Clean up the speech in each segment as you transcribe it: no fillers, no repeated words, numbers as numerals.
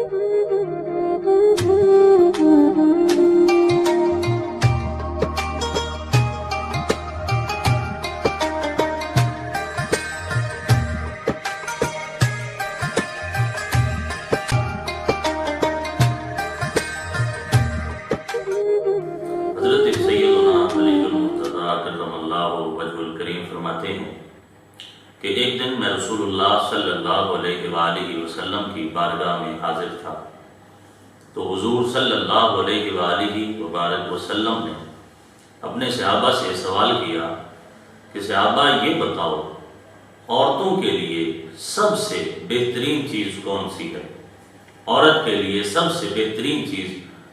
حضرت سیدنا علی المرتضیٰ کرم اللہ وجہ الکریم فرماتے ہیں کہ ایک دن میں رسول اللہ صلی اللہ علیہ وآلہ وسلم کی بارگاہ میں حاضر تھا تو حضور صلی اللہ علیہ وآلہ وبارک وسلم نے اپنے صحابہ سے سوال کیا کہ صحابہ یہ بتاؤ عورتوں کے لیے سب سے بہترین چیز کون سی ہے؟ عورت کے لیے سب سے بہترین چیز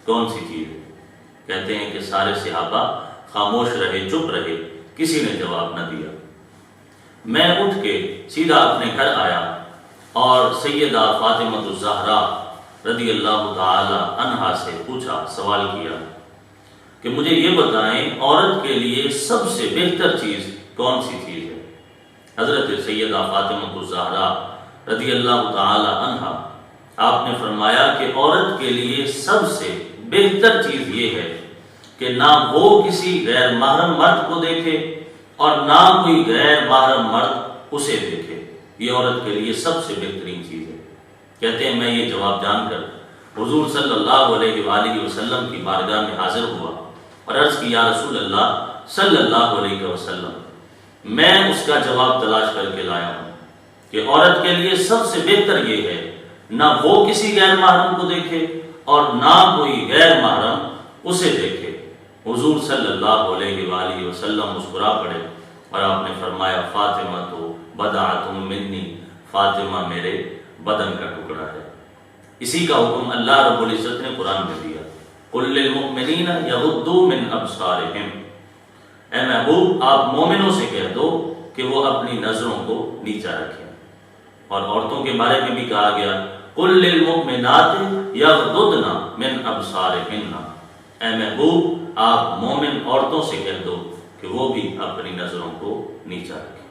کون سی چیز ہے؟ کہتے ہیں کہ سارے صحابہ خاموش رہے، چپ رہے، کسی نے جواب نہ دیا۔ میں اٹھ کے سیدھا اپنے گھر آیا اور سیدہ فاطمہ الزہرا رضی اللہ تعالی عنہا سے پوچھا، سوال کیا کہ مجھے یہ بتائیں عورت کے لیے سب سے بہتر چیز کون سی چیز ہے؟ حضرت سیدہ فاطمہ الزہرا رضی اللہ تعالی عنہا آپ نے فرمایا کہ عورت کے لیے سب سے بہتر چیز یہ ہے کہ نہ وہ کسی غیر محرم مرد کو دیکھے اور نہ کوئی غیر محرم مرد اسے دیکھے۔ یہ عورت کے لیے سب سے بہترین چیز ہے۔ کہتے ہیں میں یہ جواب جان کر حضور صلی اللہ علیہ وآلہ وسلم کی بارگاہ میں حاضر ہوا اور عرض کی یا رسول اللہ صلی اللہ علیہ وسلم، میں اس کا جواب تلاش کر کے لایا ہوں کہ عورت کے لیے سب سے بہتر یہ ہے نہ وہ کسی غیر محرم کو دیکھے اور نہ کوئی غیر محرم اسے دیکھے۔ حضور صلی اللہ علیہ وآلہ وسلم مسکرا پڑے اور آپ نے فرمایا فاطمہ تو بضعۃ منی، فاطمہ میرے بدن کا ٹکڑا ہے۔ اسی کا حکم اللہ رب العزت نے قرآن میں دیا، قل للمؤمنین یغضوا من ابصارہم، اے محبوب آپ مومنوں سے کہہ دو کہ وہ اپنی نظروں کو نیچا رکھیں۔ اور عورتوں کے بارے میں بھی کہا گیا قل للمؤمنات یغضضن من ابصارہن، اے محبوب آپ مومن عورتوں سے کہہ دو کہ وہ بھی اپنی نظروں کو نیچا رکھیں۔